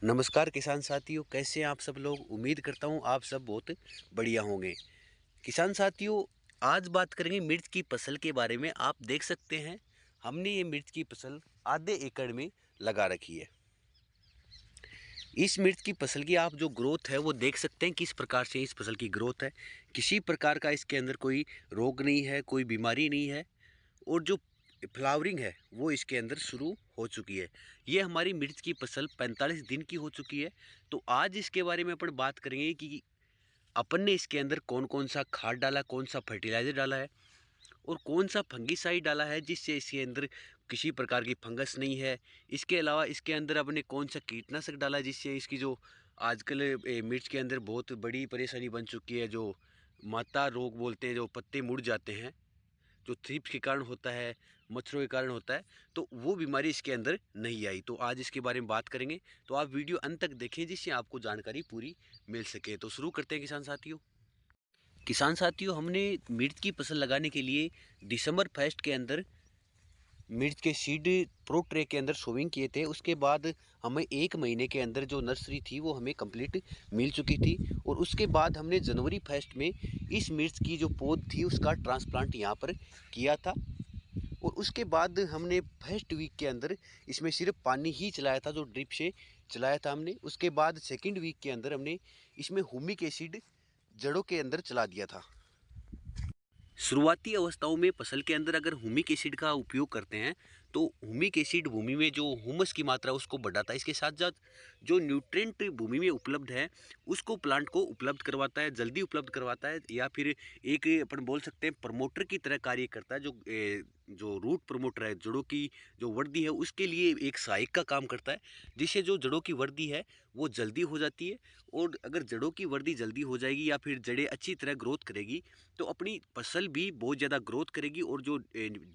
नमस्कार किसान साथियों, कैसे हैं आप सब लोग। उम्मीद करता हूँ आप सब बहुत बढ़िया होंगे। किसान साथियों, आज बात करेंगे मिर्च की फसल के बारे में। आप देख सकते हैं हमने ये मिर्च की फसल आधे एकड़ में लगा रखी है। इस मिर्च की फसल की आप जो ग्रोथ है वो देख सकते हैं किस प्रकार से इस फसल की ग्रोथ है। किसी प्रकार का इसके अंदर कोई रोग नहीं है, कोई बीमारी नहीं है, और जो फ्लावरिंग है वो इसके अंदर शुरू हो चुकी है। ये हमारी मिर्च की फसल 45 दिन की हो चुकी है। तो आज इसके बारे में अपन बात करेंगे कि अपन ने इसके अंदर कौन कौन सा खाद डाला, कौन सा फर्टिलाइज़र डाला है, और कौन सा फंगीसाइड डाला है जिससे इसके अंदर किसी प्रकार की फंगस नहीं है। इसके अलावा इसके अंदर अपने कौन सा कीटनाशक डाला है जिससे इसकी जो आजकल मिर्च के अंदर बहुत बड़ी परेशानी बन चुकी है, जो माता रोग बोलते हैं, जो पत्ते मुड़ जाते हैं, जो थ्रिप्स के कारण होता है, मच्छरों के कारण होता है, तो वो बीमारी इसके अंदर नहीं आई। तो आज इसके बारे में बात करेंगे, तो आप वीडियो अंत तक देखें जिससे आपको जानकारी पूरी मिल सके। तो शुरू करते हैं किसान साथियों। किसान साथियों, हमने मिर्च की फसल लगाने के लिए दिसंबर फर्स्ट के अंदर मिर्च के सीड प्रो ट्रे के अंदर सोविंग किए थे। उसके बाद हमें 1 महीने के अंदर जो नर्सरी थी वो हमें कंप्लीट मिल चुकी थी, और उसके बाद हमने जनवरी फर्स्ट में इस मिर्च की जो पौध थी उसका ट्रांसप्लांट यहाँ पर किया था। और उसके बाद हमने फर्स्ट वीक के अंदर इसमें सिर्फ पानी ही चलाया था, जो ड्रिप से चलाया था हमने। उसके बाद सेकंड वीक के अंदर हमने इसमें हुमिक एसिड जड़ों के अंदर चला दिया था। शुरुआती अवस्थाओं में फसल के अंदर अगर हुमिक एसिड का उपयोग करते हैं तो हुमिक एसिड भूमि में जो हुमस की मात्रा उसको बढ़ाता है। इसके साथ साथ जो न्यूट्रेंट भूमि में उपलब्ध है उसको प्लांट को उपलब्ध करवाता है, जल्दी उपलब्ध करवाता है, या फिर एक अपन बोल सकते हैं प्रमोटर की तरह कार्य करता है। जो रूट प्रमोटर है, जड़ों की जो वृद्धि है उसके लिए एक सहायक का काम करता है, जिससे जो जड़ों की वृद्धि है वो जल्दी हो जाती है। और अगर जड़ों की वृद्धि जल्दी हो जाएगी या फिर जड़ें अच्छी तरह ग्रोथ करेगी तो अपनी फसल भी बहुत ज़्यादा ग्रोथ करेगी, और जो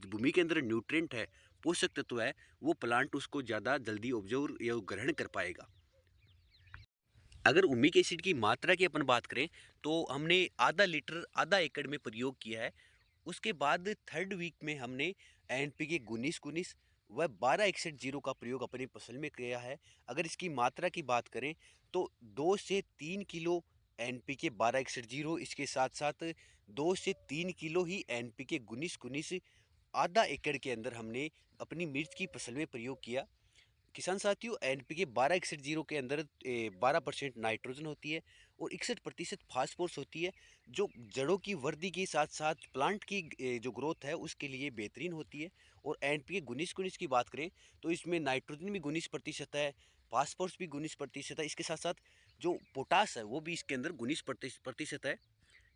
भूमि के अंदर न्यूट्रेंट है, पोषक तत्व है, वो प्लांट उसको ज़्यादा जल्दी ऑब्जर्व या ग्रहण कर पाएगा। अगर हुमिक एसिड की मात्रा की अपन बात करें तो हमने आधा लीटर आधा एकड़ में प्रयोग किया है। उसके बाद थर्ड वीक में हमने एनपीके 19-19 व 12-61-0 का प्रयोग अपनी फसल में किया है। अगर इसकी मात्रा की बात करें तो 2 से 3 किलो एनपीके 12-61-0, इसके साथ साथ 2 से 3 किलो ही एनपीके 19-19 आधा एकड़ के अंदर हमने अपनी मिर्च की फसल में प्रयोग किया। किसान साथियों, एनपीके 12-61-0 के अंदर 12% नाइट्रोजन होती है और 61% फास्फोरस होती है, जो जड़ों की वृद्धि के साथ साथ प्लांट की जो ग्रोथ है उसके लिए बेहतरीन होती है। और एनपीके 19-19 की बात करें तो इसमें नाइट्रोजन भी 19% है, फास्फोरस भी 19% है, इसके साथ साथ जो पोटास है वो भी इसके अंदर 19% है,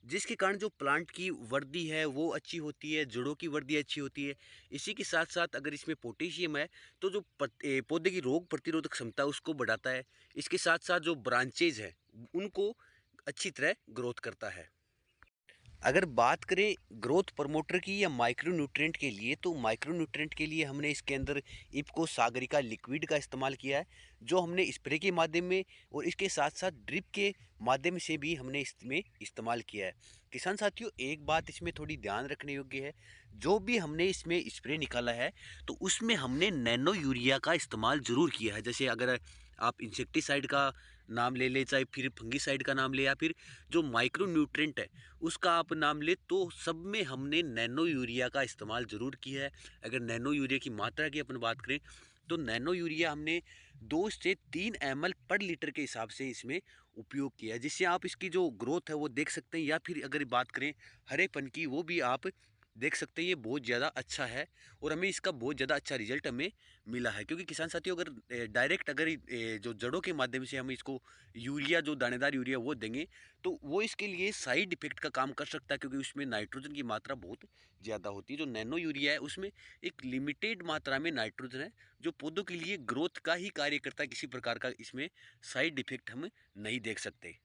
जिसके कारण जो प्लांट की वृद्धि है वो अच्छी होती है, जड़ों की वृद्धि अच्छी होती है। इसी के साथ साथ अगर इसमें पोटेशियम है तो जो पौधे की रोग प्रतिरोधक क्षमता उसको बढ़ाता है। इसके साथ साथ जो ब्रांचेज है उनको अच्छी तरह ग्रोथ करता है। अगर बात करें ग्रोथ प्रमोटर की या माइक्रो न्यूट्रिएंट के लिए, तो माइक्रो न्यूट्रिएंट के लिए हमने इसके अंदर इफ्को सागरिका लिक्विड का इस्तेमाल किया है, जो हमने स्प्रे के माध्यम में और इसके साथ साथ ड्रिप के माध्यम से भी हमने इसमें इस्तेमाल किया है। किसान साथियों, एक बात इसमें थोड़ी ध्यान रखने योग्य है, जो भी हमने इसमें स्प्रे निकाला है तो उसमें हमने नैनो यूरिया का इस्तेमाल ज़रूर किया है। जैसे अगर आप इंसेक्टिसाइड का नाम ले लें, चाहे फिर फंगीसाइड का नाम ले, या फिर जो माइक्रो न्यूट्रिएंट है उसका आप नाम ले, तो सब में हमने नैनो यूरिया का इस्तेमाल ज़रूर किया है। अगर नैनो यूरिया की मात्रा की अपन बात करें तो नैनो यूरिया हमने 2 से 3 ml पर लीटर के हिसाब से इसमें उपयोग किया है, जिससे आप इसकी जो ग्रोथ है वो देख सकते हैं। या फिर अगर बात करें हरेपन की, वो भी आप देख सकते हैं, ये बहुत ज़्यादा अच्छा है और हमें इसका बहुत ज़्यादा अच्छा रिजल्ट हमें मिला है। क्योंकि किसान साथियों, अगर डायरेक्ट अगर जो जड़ों के माध्यम से हम इसको यूरिया, जो दानेदार यूरिया वो देंगे तो वो इसके लिए साइड इफेक्ट का काम कर सकता है, क्योंकि उसमें नाइट्रोजन की मात्रा बहुत ज़्यादा होती है। जो नैनो यूरिया है उसमें एक लिमिटेड मात्रा में नाइट्रोजन है, जो पौधों के लिए ग्रोथ का ही कार्य करता है। किसी प्रकार का इसमें साइड इफेक्ट हम नहीं देख सकते।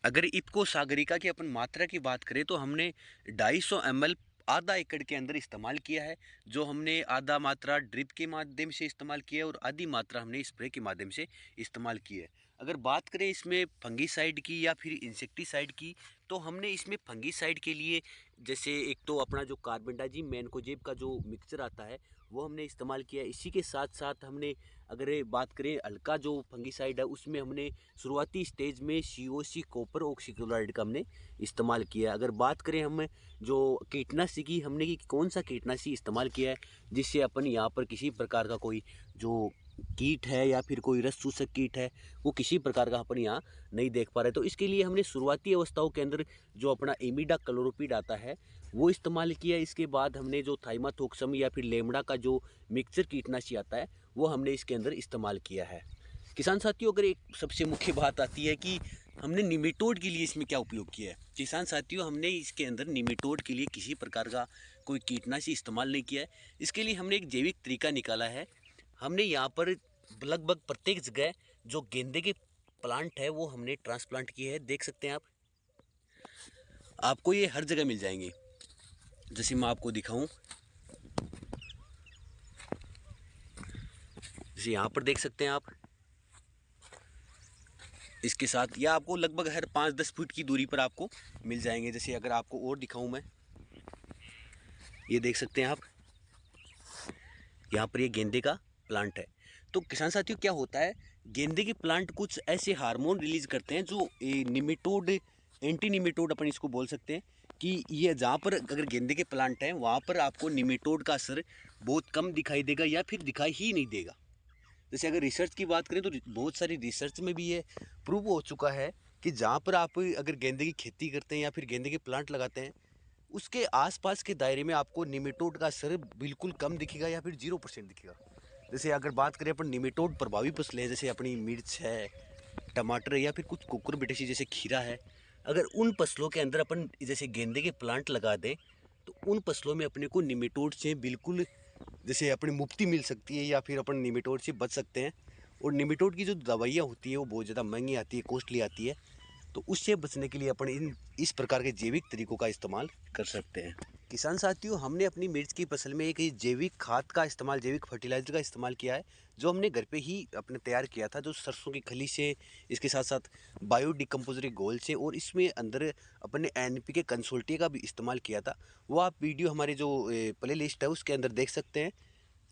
अगर इफ्को सागरिका की अपन मात्रा की बात करें तो हमने 250 ml आधा एकड़ के अंदर इस्तेमाल किया है, जो हमने आधा मात्रा ड्रिप के माध्यम से इस्तेमाल किया है और आधी मात्रा हमने स्प्रे के माध्यम से इस्तेमाल की है। अगर बात करें इसमें फंगीसाइड की या फिर इंसेक्टिसाइड की, तो हमने इसमें फंगीसाइड के लिए जैसे एक तो अपना जो कार्बेंडाजिम मैनकोजेब का जो मिक्सचर आता है वो हमने इस्तेमाल किया है। इसी के साथ साथ हमने अगर बात करें हल्का जो फंगिसाइड है उसमें हमने शुरुआती स्टेज में COC कॉपर ऑक्सीक्लोराइड का हमने इस्तेमाल किया है। अगर बात करें हम जो कीटनाशी की हमने कि कौन सा कीटनाशी इस्तेमाल किया है जिससे अपन यहाँ पर किसी प्रकार का कोई जो कीट है या फिर कोई रस चूसक कीट है वो किसी प्रकार का अपन यहाँ नहीं देख पा रहे, तो इसके लिए हमने शुरुआती अवस्थाओं के अंदर जो अपना इमिडा क्लोरोपिड आता है वो इस्तेमाल किया। इसके बाद हमने जो थाइमाथोक्सम या फिर लेमड़ा का जो मिक्सचर कीटनाशी आता है वो हमने इसके अंदर इस्तेमाल किया है। किसान साथियों, अगर एक सबसे मुख्य बात आती है कि हमने निमेटोड के लिए इसमें क्या उपयोग किया है। किसान साथियों, हमने इसके अंदर निमेटोड के लिए किसी प्रकार का कोई कीटनाशी इस्तेमाल नहीं किया है। इसके लिए हमने एक जैविक तरीका निकाला है। हमने यहाँ पर लगभग प्रत्येक जगह जो गेंदे के प्लांट है वो हमने ट्रांसप्लांट किए हैं। देख सकते हैं आपको ये हर जगह मिल जाएंगे। जैसे मैं आपको दिखाऊं, जैसे यहाँ पर देख सकते हैं आप, इसके साथ या आपको लगभग हर 5-10 फुट की दूरी पर आपको मिल जाएंगे। जैसे अगर आपको और दिखाऊं मैं, ये देख सकते हैं आप, यहाँ पर ये गेंदे का प्लांट है। तो किसान साथियों, क्या होता है, गेंदे के प्लांट कुछ ऐसे हार्मोन रिलीज करते हैं जो निमेटोड, एंटी निमेटोड अपन इसको बोल सकते हैं कि ये जहाँ पर अगर गेंदे के प्लांट हैं वहाँ पर आपको निमेटोड का असर बहुत कम दिखाई देगा या फिर दिखाई ही नहीं देगा। जैसे अगर रिसर्च की बात करें तो बहुत सारी रिसर्च में भी ये प्रूव हो चुका है कि जहाँ पर आप अगर गेंदे की खेती करते हैं या फिर गेंदे के प्लांट लगाते हैं उसके आसपास के दायरे में आपको निमेटोड का असर बिल्कुल कम दिखेगा या फिर 0% दिखेगा। जैसे अगर बात करें अपन निमेटोड प्रभावी फसलें जैसे अपनी मिर्च है, टमाटर है या फिर कुछ कुकुरबिटेसी जैसे खीरा है, अगर उन फसलों के अंदर अपन जैसे गेंदे के प्लांट लगा दें तो उन फसलों में अपने को निमेटोड से बिल्कुल जैसे अपनी मुक्ति मिल सकती है या फिर अपन निमेटोड से बच सकते हैं। और निमेटोड की जो दवाइयाँ होती है वो बहुत ज़्यादा महंगी आती है, कॉस्टली आती है, तो उससे बचने के लिए अपन इस प्रकार के जैविक तरीकों का इस्तेमाल कर सकते हैं। किसान साथियों, हमने अपनी मिर्च की फसल में एक जैविक खाद का इस्तेमाल, जैविक फर्टिलाइजर का इस्तेमाल किया है जो हमने घर पे ही अपने तैयार किया था, जो सरसों की खली से, इसके साथ साथ बायो डिकम्पोजर घोल से, और इसमें अंदर अपने NPK कंसोल्टिया का भी इस्तेमाल किया था। वो आप वीडियो हमारे जो प्ले लिस्ट है उसके अंदर देख सकते हैं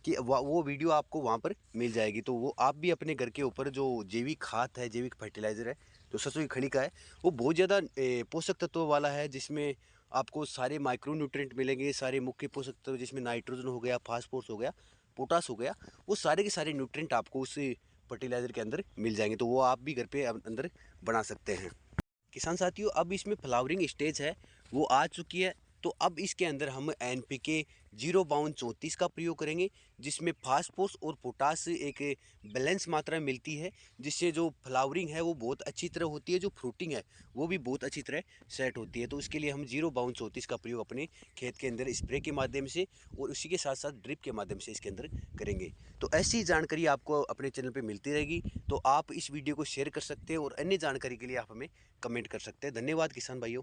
कि वो वीडियो आपको वहाँ पर मिल जाएगी। तो वो आप भी अपने घर के ऊपर जो जैविक खाद है, जैविक फर्टिलाइज़र है जो सरसों की खली का है, वो बहुत ज़्यादा पोषक तत्वों वाला है, जिसमें आपको सारे माइक्रो न्यूट्रिएंट मिलेंगे, सारे मुख्य पोषक तत्व जिसमें नाइट्रोजन हो गया, फास्फोरस हो गया, पोटास हो गया, वो सारे के सारे न्यूट्रिएंट आपको उस फर्टिलाइज़र के अंदर मिल जाएंगे। तो वो आप भी घर पे अंदर बना सकते हैं। किसान साथियों, अब इसमें फ्लावरिंग स्टेज है वो आ चुकी है, तो अब इसके अंदर हम NPK 05234 का प्रयोग करेंगे, जिसमें फास्फोरस और पोटास एक बैलेंस मात्रा में मिलती है, जिससे जो फ्लावरिंग है वो बहुत अच्छी तरह होती है, जो फ्रूटिंग है वो भी बहुत अच्छी तरह सेट होती है। तो इसके लिए हम 05234 का प्रयोग अपने खेत के अंदर स्प्रे के माध्यम से और उसी के साथ साथ ड्रिप के माध्यम से इसके अंदर करेंगे। तो ऐसी जानकारी आपको अपने चैनल पर मिलती रहेगी, तो आप इस वीडियो को शेयर कर सकते हैं और अन्य जानकारी के लिए आप हमें कमेंट कर सकते हैं। धन्यवाद किसान भाइयों।